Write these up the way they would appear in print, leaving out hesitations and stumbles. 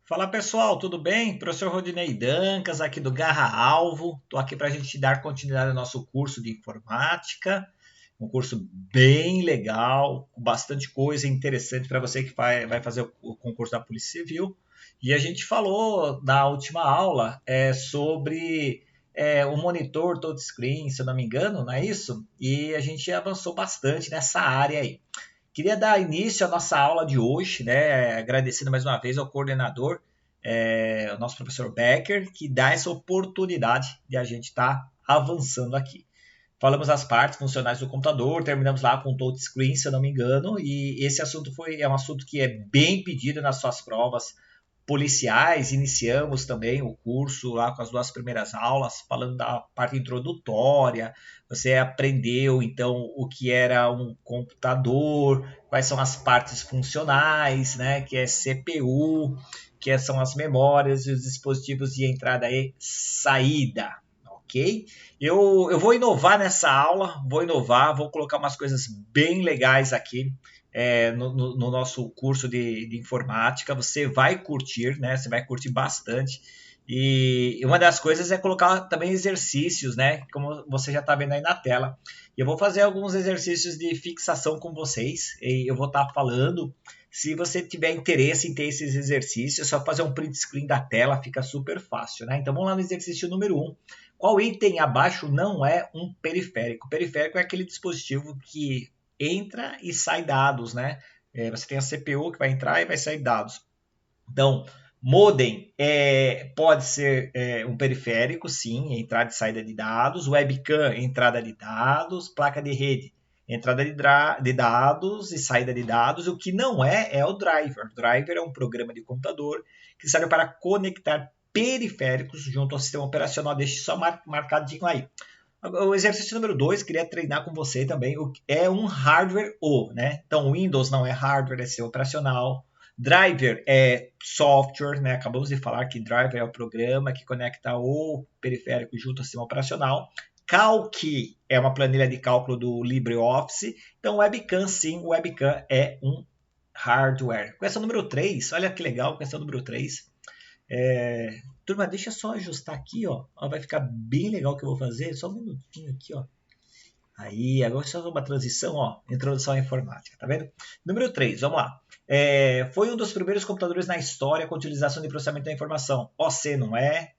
Fala pessoal, tudo bem? Professor Rodinei Dancas, aqui do Garra Alvo. Estou aqui para a gente dar continuidade ao nosso curso de informática. Um curso bem legal, com bastante coisa interessante para você que vai fazer o concurso da Polícia Civil. E a gente falou na última aula sobre o monitor touchscreen, se eu não me engano, não é isso? E a gente avançou bastante nessa área aí. Queria dar início à nossa aula de hoje, né? Agradecendo mais uma vez ao coordenador, o nosso professor Becker, que dá essa oportunidade de a gente estar avançando aqui. Falamos as partes funcionais do computador, terminamos lá com o touchscreen, se eu não me engano, e esse assunto é um assunto que é bem pedido nas suas provas policiais. Iniciamos também o curso lá com as duas primeiras aulas, falando da parte introdutória. Você aprendeu então o que era um computador, quais são as partes funcionais, né? Que é CPU, que são as memórias e os dispositivos de entrada e saída. Ok? Eu vou inovar nessa aula, vou colocar umas coisas bem legais aqui no nosso curso de informática. Você vai curtir, né? Você vai curtir bastante. E uma das coisas é colocar também exercícios, né? Como você já está vendo aí na tela. Eu vou fazer alguns exercícios de fixação com vocês. E eu vou estar falando. Se você tiver interesse em ter esses exercícios, é só fazer um print screen da tela, fica super fácil, né? Então vamos lá no exercício número 1. Qual item abaixo não é um periférico? O periférico é aquele dispositivo que entra e sai dados, né? Você tem a CPU que vai entrar e vai sair dados. Então, modem pode ser um periférico, sim, entrada e saída de dados. Webcam, entrada de dados. Placa de rede, entrada de dados e saída de dados. O que não é o driver. O driver é um programa de computador que serve para conectar periféricos junto ao sistema operacional. Deixe só marcadinho aí. O exercício número 2, queria treinar com você também, é um hardware né? Então, Windows não é hardware, é sistema operacional. Driver é software, né? Acabamos de falar que driver é o programa que conecta o periférico junto ao sistema operacional. Calc é uma planilha de cálculo do LibreOffice. Então, webcam, sim, webcam é um hardware. Questão número 3, olha que legal, questão número 3. Turma, deixa eu só ajustar aqui, ó. Vai ficar bem legal o que eu vou fazer. Só um minutinho aqui, ó. Aí, agora só uma transição, ó. Introdução à informática, tá vendo? Número 3, vamos lá. Foi um dos primeiros computadores na história com utilização de processamento da informação. OC não é,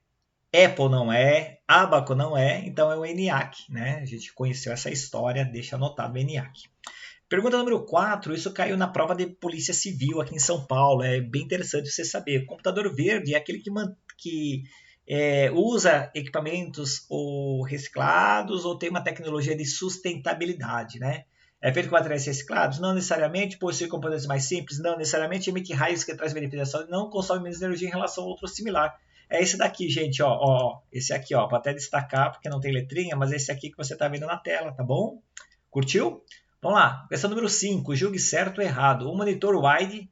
Apple não é, Abaco não é, então é o ENIAC, né? A gente conheceu essa história, deixa anotado o ENIAC. Pergunta número 4, isso caiu na prova de Polícia Civil aqui em São Paulo. É bem interessante você saber. O computador verde é aquele que usa equipamentos ou reciclados ou tem uma tecnologia de sustentabilidade, né? É feito com materiais reciclados? Não necessariamente. Possui componentes mais simples? Não necessariamente. Emite raios que traz benefício? Não consome menos energia em relação a outro similar. É esse daqui, gente, ó. Esse aqui, ó. Vou até destacar porque não tem letrinha, mas esse aqui que você está vendo na tela, tá bom? Curtiu? Vamos lá, questão número 5, julgue certo ou errado. O monitor wide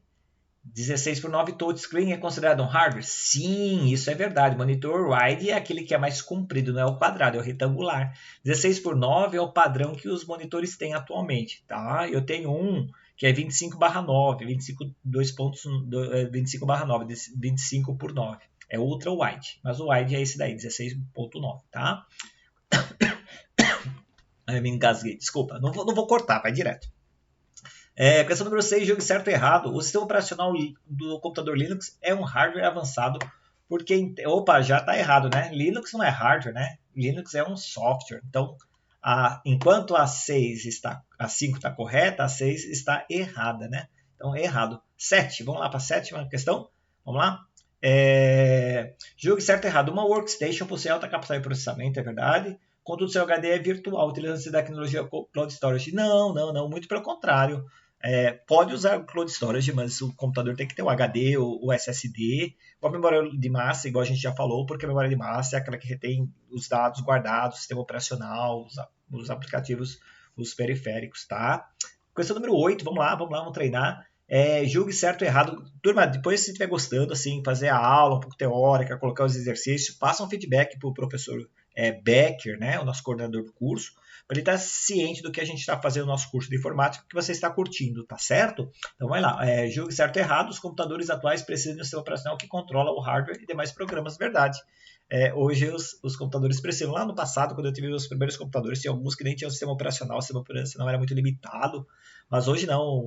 16:9 touchscreen é considerado um hardware? Sim, isso é verdade. O monitor wide é aquele que é mais comprido, não é o quadrado, é o retangular. 16:9 é o padrão que os monitores têm atualmente, tá? Eu tenho um que é 25/9, 25/9, 25/9. É ultra wide, mas o wide é esse daí, 16:9, tá? Eu me engasguei, desculpa, não vou cortar, vai direto. Questão número 6, jogo certo ou errado. O sistema operacional do computador Linux é um hardware avançado, porque... Opa, já está errado, né? Linux não é hardware, né? Linux é um software. Então, enquanto a 5 está correta, a 6 está errada, né? Então, é errado. 7, vamos lá para a sétima questão? Vamos lá? Jogo certo ou errado. Uma workstation possui alta capacidade de processamento, é verdade. Contudo, seu HD é virtual, utilizando-se da tecnologia Cloud Storage. Não, muito pelo contrário. Pode usar o Cloud Storage, mas o computador tem que ter o HD, o SSD, ou a memória de massa, igual a gente já falou, porque a memória de massa é aquela que retém os dados guardados, o sistema operacional, os aplicativos, os periféricos, tá? Questão número 8, vamos lá, vamos treinar. Julgue certo ou errado. Turma, depois se estiver gostando, assim, fazer a aula um pouco teórica, colocar os exercícios, passa um feedback para o professor Becker, né, o nosso coordenador do curso, para ele estar ciente do que a gente está fazendo no nosso curso de informática, que você está curtindo, tá certo? Então vai lá, julgue certo ou errado, os computadores atuais precisam de um sistema operacional que controla o hardware e demais programas, verdade. Hoje os computadores precisam. Lá no passado, quando eu tive os primeiros computadores, tinha alguns que nem tinham sistema operacional, o sistema operacional era muito limitado, mas hoje não,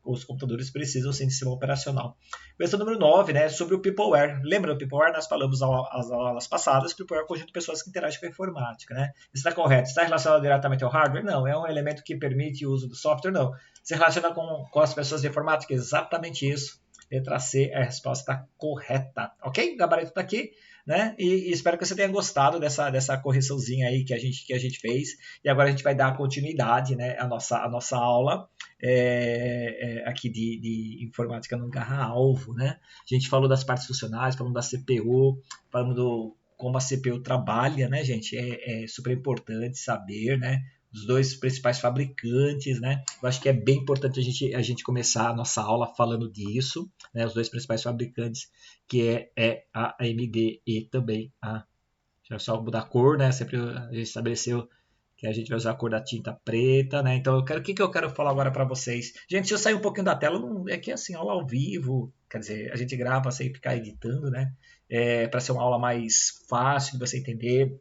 os computadores precisam sim de sistema operacional. Questão número 9, né, sobre o Peopleware. Lembra do Peopleware? Nós falamos as aulas passadas, o Peopleware é um conjunto de pessoas que interagem com a informática, né? Isso está correto? Está relacionado diretamente ao hardware? Não. É um elemento que permite o uso do software? Não. Se relaciona com as pessoas de informática? Exatamente isso. Letra C é a resposta correta. Ok? O gabarito está aqui, né? E espero que você tenha gostado dessa correçãozinha aí que a gente fez. E agora a gente vai dar continuidade, né, à nossa aula aqui de informática no Garra-Alvo, né? A gente falou das partes funcionais, falando da CPU, falando do como a CPU trabalha, né, gente? É super importante saber, né? Os dois principais fabricantes, né? Eu acho que é bem importante a gente começar a nossa aula falando disso, né? Os dois principais fabricantes, que é a AMD e também a... Já só mudar a cor, né? Sempre a gente estabeleceu que a gente vai usar a cor da tinta preta, né? Então, o que eu quero falar agora para vocês? Gente, se eu sair um pouquinho da tela, não, é que assim, aula ao vivo, quer dizer, a gente grava sem ficar editando, né? Para ser uma aula mais fácil de você entender.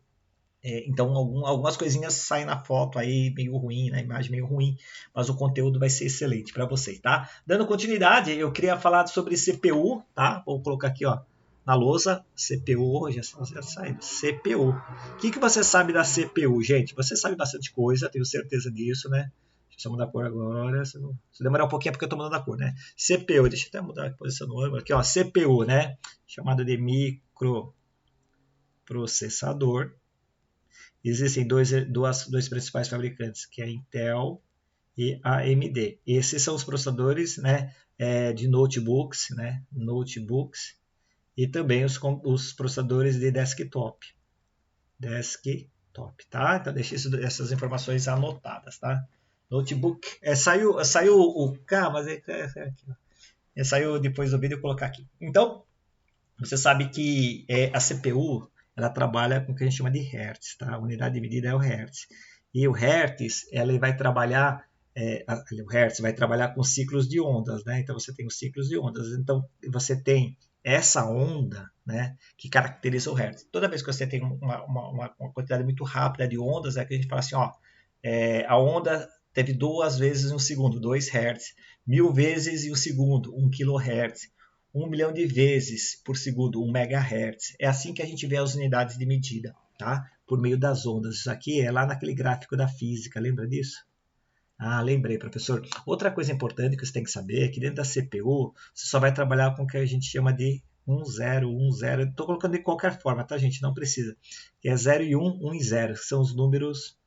Então, algumas coisinhas saem na foto aí meio ruim, na imagem meio ruim, mas o conteúdo vai ser excelente para vocês, tá? Dando continuidade, eu queria falar sobre CPU, tá? Vou colocar aqui, ó, na lousa, CPU, já saiu, CPU. O que você sabe da CPU, gente? Você sabe bastante coisa, tenho certeza disso, né? Deixa eu mudar a cor agora, se demorar um pouquinho é porque eu tô mudando a cor, né? CPU, deixa eu até mudar a posição do ângulo aqui, ó, CPU, né? Chamado de microprocessador. Existem dois principais fabricantes, que é a Intel e a AMD. Esses são os processadores, né, de notebooks, né, e também os processadores de desktop. Tá? Então deixa essas informações anotadas, tá? Notebook, saiu o K, mas aqui, saiu depois do vídeo, eu colocar aqui. Então, você sabe que a CPU ela trabalha com o que a gente chama de Hertz, tá? A unidade de medida é o Hertz. E o Hertz, ele vai trabalhar, o Hertz vai trabalhar com ciclos de ondas, né? Então você tem os ciclos de ondas. Então você tem essa onda, né, que caracteriza o Hertz. Toda vez que você tem uma quantidade muito rápida de ondas, é que a gente fala assim, ó, a onda teve 2 vezes um segundo, 2 Hz, 1000 vezes em um segundo, 1 kHz. 1 milhão de vezes por segundo, 1 MHz. É assim que a gente vê as unidades de medida, tá? Por meio das ondas. Isso aqui é lá naquele gráfico da física, lembra disso? Ah, lembrei, professor. Outra coisa importante que você tem que saber é que dentro da CPU, você só vai trabalhar com o que a gente chama de 1010. Estou colocando de qualquer forma, tá, gente? Não precisa. Que é 0 e 1, 1 e 0, que são os números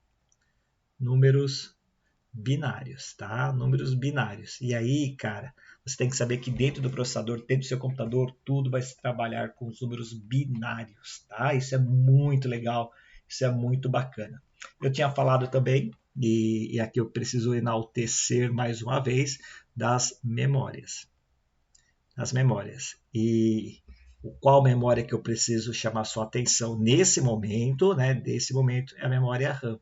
binários, tá? Números binários. E aí, cara, você tem que saber que dentro do processador, dentro do seu computador, tudo vai se trabalhar com os números binários, tá? Isso é muito legal, isso é muito bacana. Eu tinha falado também, e aqui eu preciso enaltecer mais uma vez, das memórias. As memórias. E qual memória que eu preciso chamar sua atenção nesse momento, né? Desse momento é a memória RAM.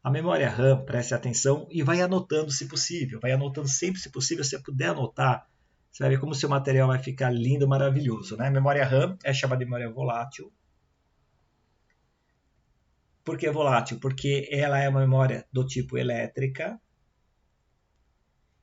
A memória RAM, preste atenção e vai anotando se possível. Vai anotando sempre se possível. Se você puder anotar, você vai ver como o seu material vai ficar lindo, maravilhoso. Né? A memória RAM é chamada de memória volátil. Por que volátil? Porque ela é uma memória do tipo elétrica.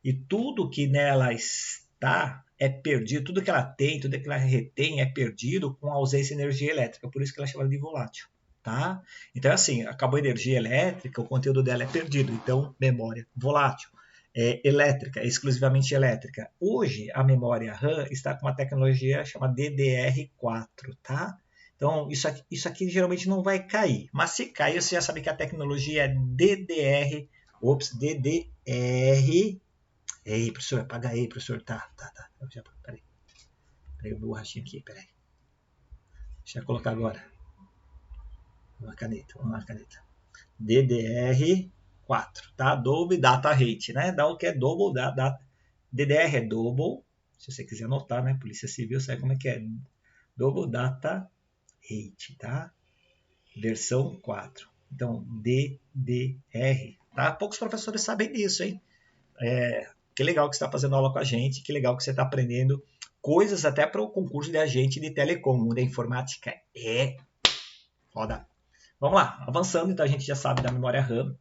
E tudo que nela está é perdido. Tudo que ela tem, tudo que ela retém é perdido com a ausência de energia elétrica. Por isso que ela é chamada de volátil. Tá? Então, assim, acabou a energia elétrica, o conteúdo dela é perdido. Então, memória volátil. Elétrica, exclusivamente elétrica. Hoje, a memória RAM está com uma tecnologia chamada DDR4, tá? Então, isso aqui geralmente não vai cair. Mas se cair, você já sabe que a tecnologia é DDR. DDR. Ei, professor, apaga aí, professor. Tá. Peraí. Peraí, o borrachinho aqui, peraí. Deixa eu colocar agora. Vamos na caneta. DDR4, tá? Double Data Rate, né? Dá o que é Double Data. DDR é Double, se você quiser anotar, né? Polícia Civil sabe como é que é. Double Data DDR8, tá? Versão 4. Então, DDR, tá? Poucos professores sabem disso, hein? Que legal que você está fazendo aula com a gente, que legal que você está aprendendo coisas até para o concurso de agente de telecom, onde a informática é foda. Vamos lá, avançando, então a gente já sabe da memória RAM.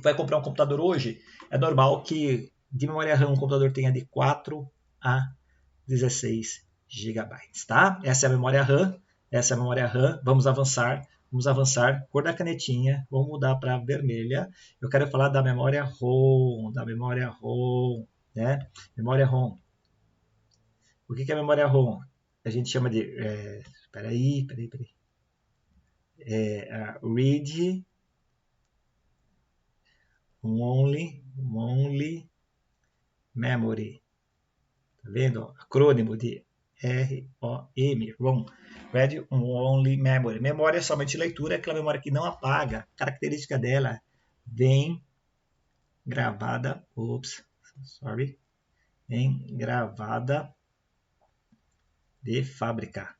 Vai comprar um computador hoje, é normal que de memória RAM um computador tenha de 4 a 16 GB, tá? Essa é a memória RAM, essa é a memória RAM. Vamos avançar. Cor da canetinha, vamos mudar para vermelha. Eu quero falar da memória ROM, né? Memória ROM. O que é a memória ROM? A gente chama de... Peraí. Read Only Memory. Tá vendo? Acrônimo de ROM, ROM. Read Only Memory. Memória somente leitura, é aquela memória que não apaga. A característica dela vem gravada, vem gravada de fábrica.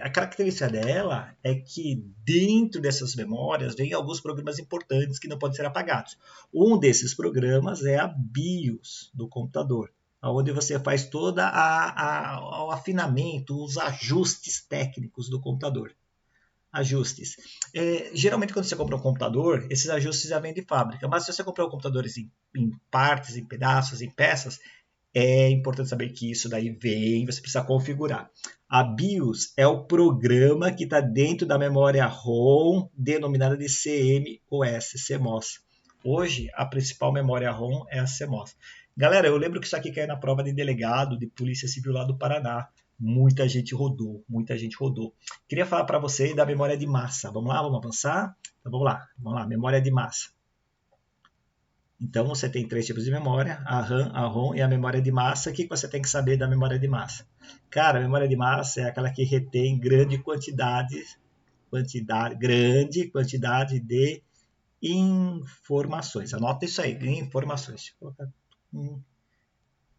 A característica dela é que dentro dessas memórias vem alguns programas importantes que não podem ser apagados. Um desses programas é a BIOS do computador, onde você faz todo o afinamento, os ajustes técnicos do computador. Ajustes. Geralmente, quando você compra um computador, esses ajustes já vêm de fábrica, mas se você comprar computadores em partes, em pedaços, em peças, é importante saber que isso daí vem, você precisa configurar. A BIOS é o programa que está dentro da memória ROM, denominada de CMOS. Hoje, a principal memória ROM é a CMOS. Galera, eu lembro que isso aqui caiu na prova de delegado de Polícia Civil lá do Paraná. Muita gente rodou. Queria falar para vocês da memória de massa. Vamos lá, vamos avançar? Então, vamos lá, memória de massa. Então, você tem 3 tipos de memória, a RAM, a ROM e a memória de massa. O que você tem que saber da memória de massa? Cara, a memória de massa é aquela que retém grande quantidade de informações. Anota isso aí, informações. Vou colocar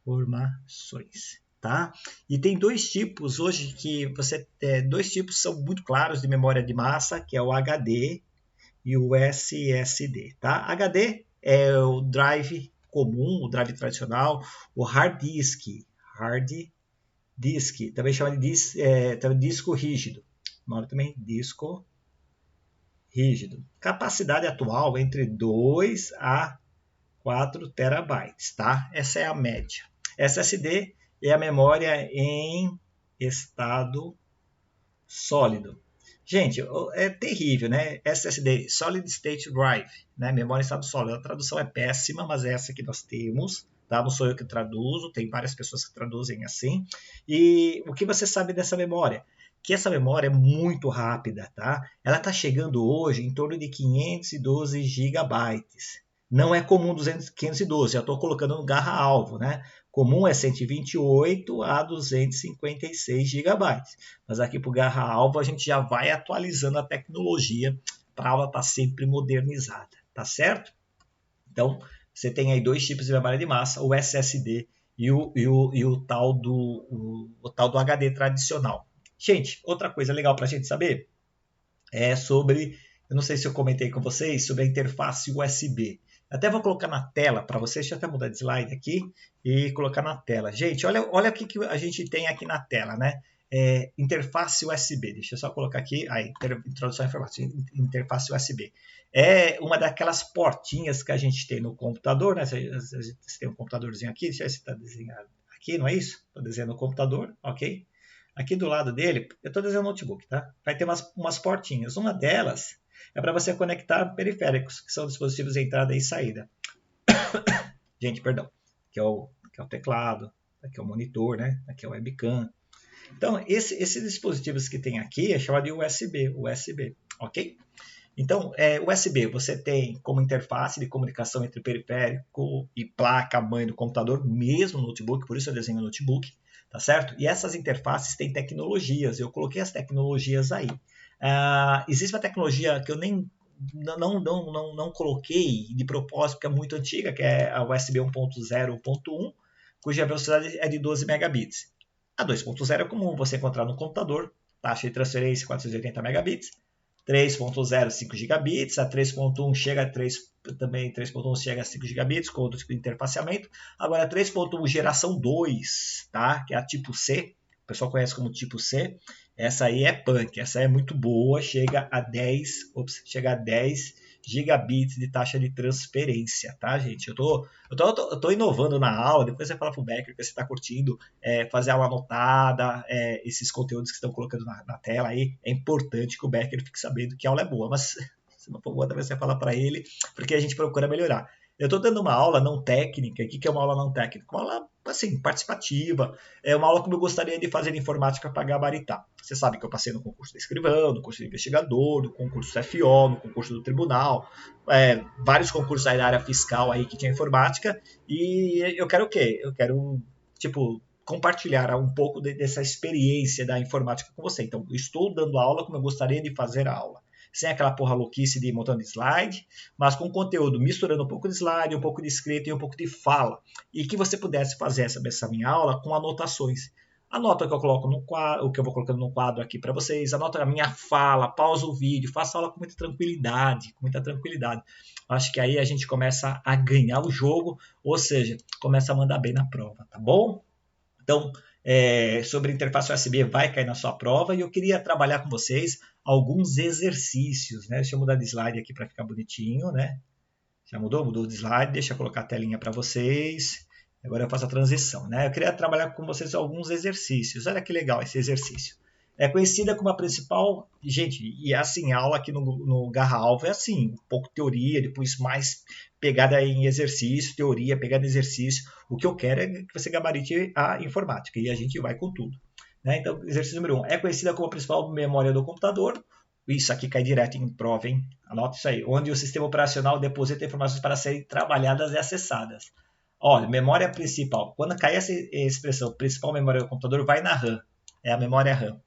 informações, tá? E tem 2 tipos hoje que você... 2 tipos são muito claros de memória de massa, que é o HD e o SSD, tá? HD é o drive comum, o drive tradicional, o hard disk, também chama de disco rígido. O nome também, disco rígido. Capacidade atual entre 2 a 4 terabytes, tá? Essa é a média. SSD é a memória em estado sólido. Gente, é terrível, né? SSD, Solid State Drive, né? Memória em estado sólido. A tradução é péssima, mas é essa que nós temos, tá? Não sou eu que traduzo, tem várias pessoas que traduzem assim. E o que você sabe dessa memória? Que essa memória é muito rápida, tá? Ela está chegando hoje em torno de 512 gigabytes. Não é comum 512, já estou colocando no garra-alvo, né? Comum é 128 a 256 GB. Mas aqui para o garra-alvo a gente já vai atualizando a tecnologia para ela estar sempre modernizada, tá certo? Então, você tem aí 2 tipos de memória de massa, o SSD e o tal do HD tradicional. Gente, outra coisa legal para a gente saber é sobre, eu não sei se eu comentei com vocês, sobre a interface USB. Até vou colocar na tela para vocês, deixa eu até mudar de slide aqui e colocar na tela. Gente, olha o que a gente tem aqui na tela, né? Interface USB, deixa eu só colocar aqui, introdução à informática, interface USB. É uma daquelas portinhas que a gente tem no computador, né? Você tem um computadorzinho aqui, deixa eu ver se está desenhado aqui, não é isso? Estou desenhando o computador, ok? Aqui do lado dele, eu estou desenhando o notebook, tá? Vai ter umas portinhas. Uma delas é para você conectar periféricos, que são dispositivos de entrada e saída. Gente, perdão. Aqui é o teclado, aqui é o monitor, né? Aqui é o webcam. Então, esses dispositivos que tem aqui é chamado de USB, ok? Então, USB, você tem como interface de comunicação entre periférico e placa-mãe do computador, mesmo no notebook, por isso eu desenho o notebook, tá certo? E essas interfaces têm tecnologias, eu coloquei as tecnologias aí. Existe uma tecnologia que eu nem não coloquei de propósito, porque é muito antiga, que é a USB 1.0, 1.1, cuja velocidade é de 12 megabits. A 2.0 é comum você encontrar no computador, taxa de transferência 480 megabits, 3.0 5 gigabits, a 3.1 chega a 3, também 3.1 chega a 5 gigabits com outro tipo de interfaceamento. Agora a 3.1 geração 2, tá? Que é a tipo C, o pessoal conhece como tipo C. Essa aí é punk, essa é muito boa, chega a 10 gigabits de taxa de transferência, tá, gente? Eu tô inovando na aula, depois você fala pro Becker que você está curtindo, fazer aula anotada, esses conteúdos que estão colocando na tela aí, é importante que o Becker fique sabendo que a aula é boa, mas se não for boa, também você fala para ele, porque a gente procura melhorar. Eu estou dando uma aula não técnica. O que é uma aula não técnica? Uma aula, assim, participativa. É uma aula como eu gostaria de fazer de informática para gabaritar. Você sabe que eu passei no concurso de escrivão, no curso de investigador, no concurso do FO, no concurso do tribunal, vários concursos aí da área fiscal aí que tinha informática. E eu quero o quê? Eu quero, tipo, compartilhar um pouco dessa experiência da informática com você. Então, eu estou dando aula como eu gostaria de fazer a aula. Sem aquela porra louquice de montando slide, mas com conteúdo misturando um pouco de slide, um pouco de escrita e um pouco de fala. E que você pudesse fazer essa minha aula com anotações. Anota o que eu coloco no quadro, o que eu vou colocando no quadro aqui para vocês, anota a minha fala, pausa o vídeo, faça a aula com muita tranquilidade, com muita tranquilidade. Acho que aí a gente começa a ganhar o jogo, ou seja, começa a mandar bem na prova, tá bom? Então, sobre interface USB vai cair na sua prova e eu queria trabalhar com vocês alguns exercícios, né? Deixa eu mudar de slide aqui para ficar bonitinho, né? Já mudou? Mudou de slide, deixa eu colocar a telinha para vocês. Agora eu faço a transição, né? Eu queria trabalhar com vocês alguns exercícios. Olha que legal esse exercício. É conhecida como a principal... Gente, e assim, a aula aqui no Garra Alvo é assim, um pouco teoria, depois mais pegada em exercício, teoria, pegada em exercício. O que eu quero é que você gabarite a informática e a gente vai com tudo. Né? Então, exercício número 1. É conhecida como a principal memória do computador. Isso aqui cai direto em prova, hein? Anota isso aí. Onde o sistema operacional deposita informações para serem trabalhadas e acessadas. Olha, memória principal. Quando cair essa expressão, principal memória do computador, vai na RAM. É a memória RAM.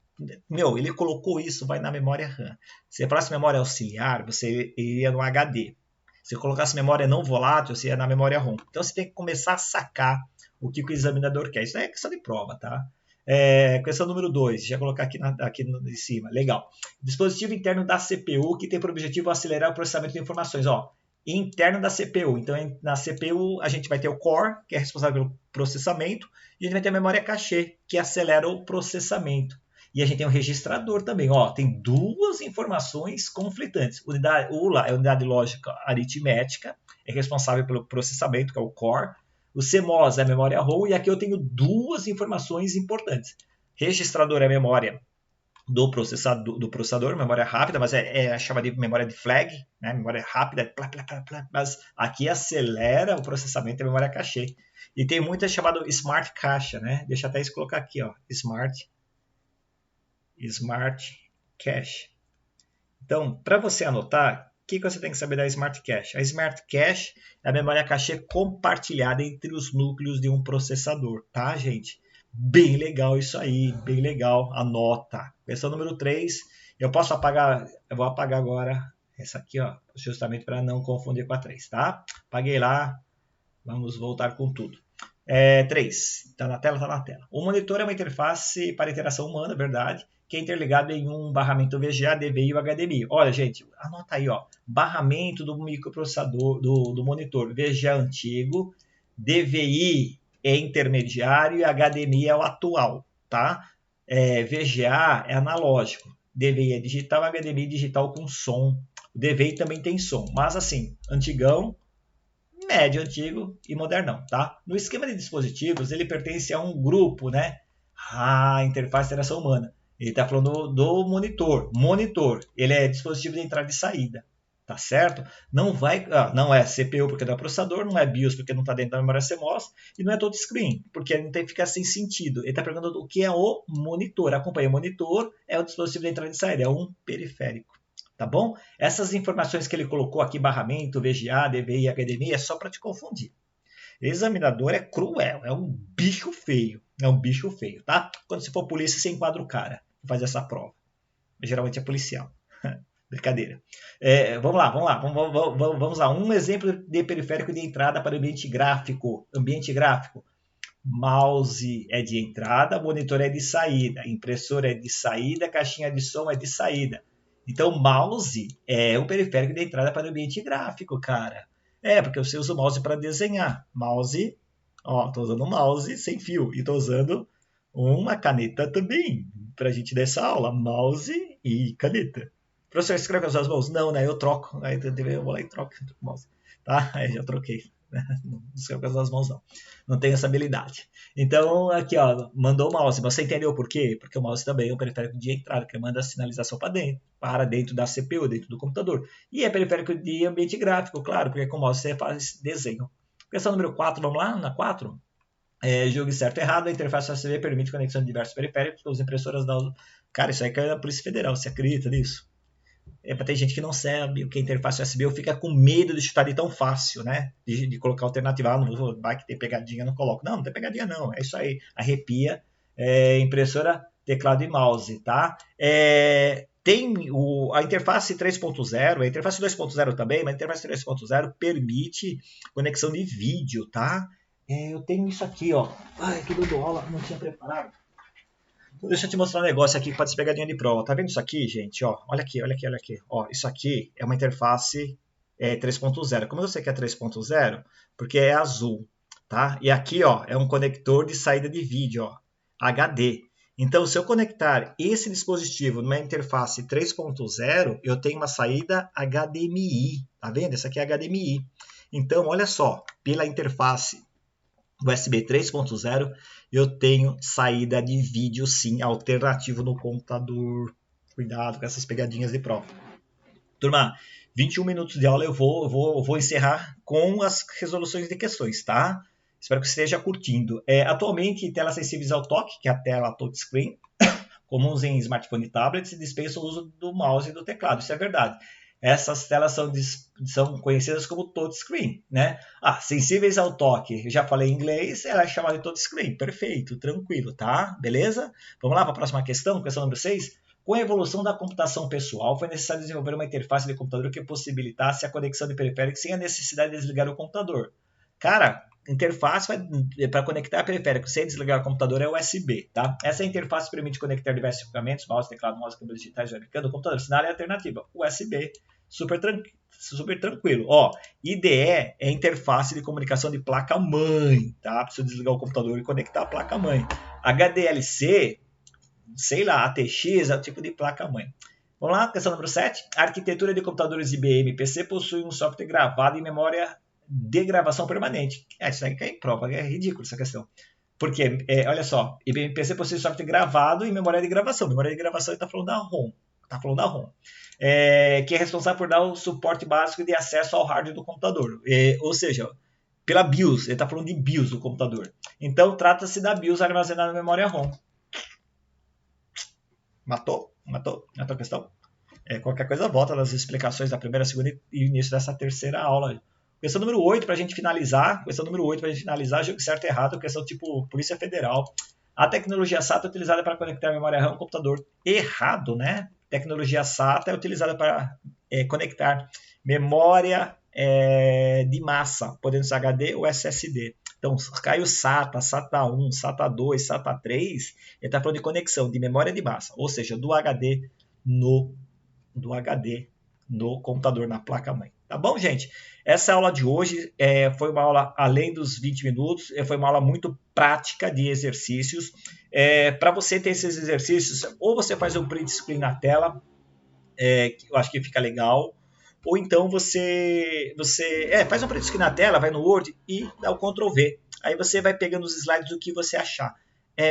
Meu, ele colocou isso, vai na memória RAM. Se falasse memória auxiliar, você iria no HD. Se colocasse memória não volátil, você ia na memória ROM. Então você tem que começar a sacar o que o examinador quer. Isso é questão de prova, tá? Questão número 2, já colocar aqui em cima. Legal. Dispositivo interno da CPU que tem por objetivo acelerar o processamento de informações. Ó, interno da CPU. Então, na CPU, a gente vai ter o core, que é responsável pelo processamento, e a gente vai ter a memória cache, que acelera o processamento. E a gente tem um registrador também. Ó, tem duas informações conflitantes. ULA é a unidade lógica aritmética, é responsável pelo processamento, que é o core. O CMOS é a memória ROM, e aqui eu tenho duas informações importantes. Registrador é a memória do processador, memória rápida, mas é chamada de memória de flag, né? Memória rápida, mas aqui acelera o processamento da memória cache. E tem muita chamada Smart Cache, né? Deixa até isso colocar aqui, ó, Smart Cache. Então, para você anotar, o que você tem que saber da Smart Cache? A Smart Cache é a memória cache compartilhada entre os núcleos de um processador, tá, gente? Bem legal isso aí, bem legal. Anota. Questão número 3, eu posso apagar, eu vou apagar agora essa aqui, ó, justamente para não confundir com a 3, tá? Apaguei lá, vamos voltar com tudo. 3, está na tela, está na tela. O monitor é uma interface para interação humana, verdade, que é interligado em um barramento VGA, DVI e HDMI. Olha, gente, anota aí, ó, barramento do microprocessador, do monitor, VGA antigo, DVI é intermediário e HDMI é o atual, tá? VGA é analógico, DVI é digital, HDMI digital com som. O DVI também tem som, mas assim, antigão, médio, antigo e modernão, tá? No esquema de dispositivos, ele pertence a um grupo, né? Interface de interação humana. Ele está falando do monitor. Monitor, ele é dispositivo de entrada e saída, tá certo? Não é CPU porque não é processador, não é BIOS porque não está dentro da memória CMOS e não é touchscreen porque não tem que ficar sem sentido. Ele está perguntando o que é o monitor. Acompanha o monitor, é o dispositivo de entrada e saída, é um periférico. Tá bom? Essas informações que ele colocou aqui, barramento, VGA, DVI, HDMI, é só para te confundir. Examinador é cruel, é um bicho feio. É um bicho feio, tá? Quando você for polícia, você enquadra o cara que faz essa prova. Geralmente é policial. Brincadeira. Vamos lá. Um exemplo de periférico de entrada para ambiente gráfico. Ambiente gráfico. mouse é de entrada, monitor é de saída, impressora é de saída, caixinha de som é de saída. Então, mouse é o periférico de entrada para o ambiente gráfico, cara. É, porque você usa o mouse para desenhar. Mouse, ó, tô usando um mouse sem fio e tô usando uma caneta também para a gente dar essa aula. Mouse e caneta. Professor, escreve com as duas mãos? Não, né? Eu troco. Aí eu vou lá e troco o mouse. Tá? Aí já troquei. Não escreve com as duas mãos, não. Não tenho essa habilidade. Então, aqui, ó, mandou o mouse. Você entendeu por quê? Porque o mouse também é um periférico de entrada, que manda a sinalização para dentro da CPU, dentro do computador. E é periférico de ambiente gráfico, claro, porque com o mouse você faz desenho. Questão número 4, vamos lá? Na 4. Julgue certo ou errado, a interface USB permite conexão de diversos periféricos com as impressoras da... Cara, isso aí caiu na Polícia Federal, você acredita nisso? É para ter gente que não sabe o que é interface USB ou fica com medo de chutar de tão fácil, né? De colocar alternativa. Não vou, vai que tem pegadinha, não coloco. Não, não tem pegadinha não, é isso aí. Arrepia, impressora, teclado e mouse, tá? Tem a interface 3.0, a interface 2.0 também, mas a interface 3.0 permite conexão de vídeo, tá? Eu tenho isso aqui, ó. Ai, que deu aula, não tinha preparado. Deixa eu te mostrar um negócio aqui que pode ser pegadinha de prova. Tá vendo isso aqui, gente? Ó, olha aqui, olha aqui, olha aqui. Ó, isso aqui é uma interface 3.0. Como eu sei que é 3.0? Porque é azul, tá? E aqui, ó, é um conector de saída de vídeo, ó, HD. Então, se eu conectar esse dispositivo numa interface 3.0, eu tenho uma saída HDMI. Tá vendo? Essa aqui é HDMI. Então, olha só, pela interface USB 3.0, eu tenho saída de vídeo sim, alternativo no computador. Cuidado com essas pegadinhas de prova. Turma, 21 minutos de aula eu vou encerrar com as resoluções de questões, tá? Espero que você esteja curtindo. Atualmente, telas sensíveis ao toque, que é a tela touchscreen, comuns em smartphone e tablets, dispensam o uso do mouse e do teclado. Isso é verdade. Essas telas são conhecidas como touchscreen, né? Sensíveis ao toque, eu já falei em inglês, ela é chamada de touchscreen. Perfeito, tranquilo, tá? Beleza? Vamos lá para a próxima questão, questão número 6. Com a evolução da computação pessoal, foi necessário desenvolver uma interface de computador que possibilitasse a conexão de periféricos sem a necessidade de desligar o computador. Cara, interface para conectar periférico sem desligar o computador é USB, tá? Essa interface permite conectar diversos equipamentos, mouse, teclado, mouse, câmeras digitais, webcam do computador. Sinal é a alternativa, USB, super tranquilo. Ó, IDE é interface de comunicação de placa-mãe, tá? Preciso desligar o computador e conectar a placa-mãe. HDLC, sei lá, ATX é o tipo de placa-mãe. Vamos lá, questão número 7. A arquitetura de computadores IBM PC possui um software gravado em memória de gravação permanente. Isso aí cai em prova, é ridículo essa questão. Porque, olha só, IBM PC possui software gravado em memória de gravação. Memória de gravação, ele está falando da ROM. Que é responsável por dar o suporte básico de acesso ao hardware do computador. Ou seja, pela BIOS, ele está falando de BIOS do computador. Então, trata-se da BIOS armazenada na memória ROM. Matou a questão? Qualquer coisa volta nas explicações da primeira, segunda e início dessa terceira aula. Questão número 8, para a gente finalizar. Jogo certo e errado. Questão tipo Polícia Federal. A tecnologia SATA é utilizada para conectar a memória RAM ao computador. Errado, né? Tecnologia SATA é utilizada para conectar memória de massa, podendo ser HD ou SSD. Então, caiu SATA, SATA 1, SATA 2, SATA 3, ele está falando de conexão de memória de massa, ou seja, do HD no computador, na placa-mãe. Tá bom, gente? Essa aula de hoje foi uma aula além dos 20 minutos, foi uma aula muito prática de exercícios. Para você ter esses exercícios, ou você faz um print screen na tela, que eu acho que fica legal, ou então você faz um print screen na tela, vai no Word e dá o Ctrl V. Aí você vai pegando os slides do que você achar.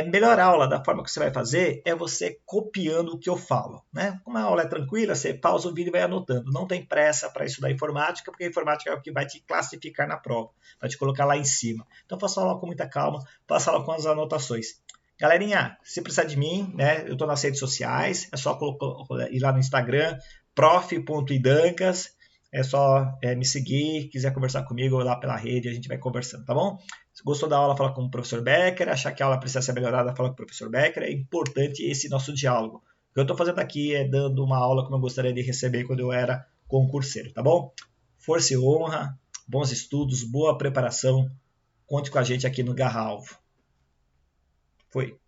Melhor aula da forma que você vai fazer é você copiando o que eu falo, né? Como a aula é tranquila, você pausa o vídeo e vai anotando. Não tem pressa para estudar informática, porque a informática é o que vai te classificar na prova, vai te colocar lá em cima. Então faça a aula com muita calma, faça a aula com as anotações. Galerinha, se precisar de mim, né? Eu estou nas redes sociais, é só ir lá no Instagram, prof.idancas, é só me seguir, quiser conversar comigo lá pela rede, a gente vai conversando, tá bom? Se gostou da aula, fala com o professor Becker, achar que a aula precisa ser melhorada, fala com o professor Becker, é importante esse nosso diálogo. O que eu estou fazendo aqui é dando uma aula como eu gostaria de receber quando eu era concurseiro, tá bom? Força e honra, bons estudos, boa preparação, conte com a gente aqui no Garra Alvo. Foi.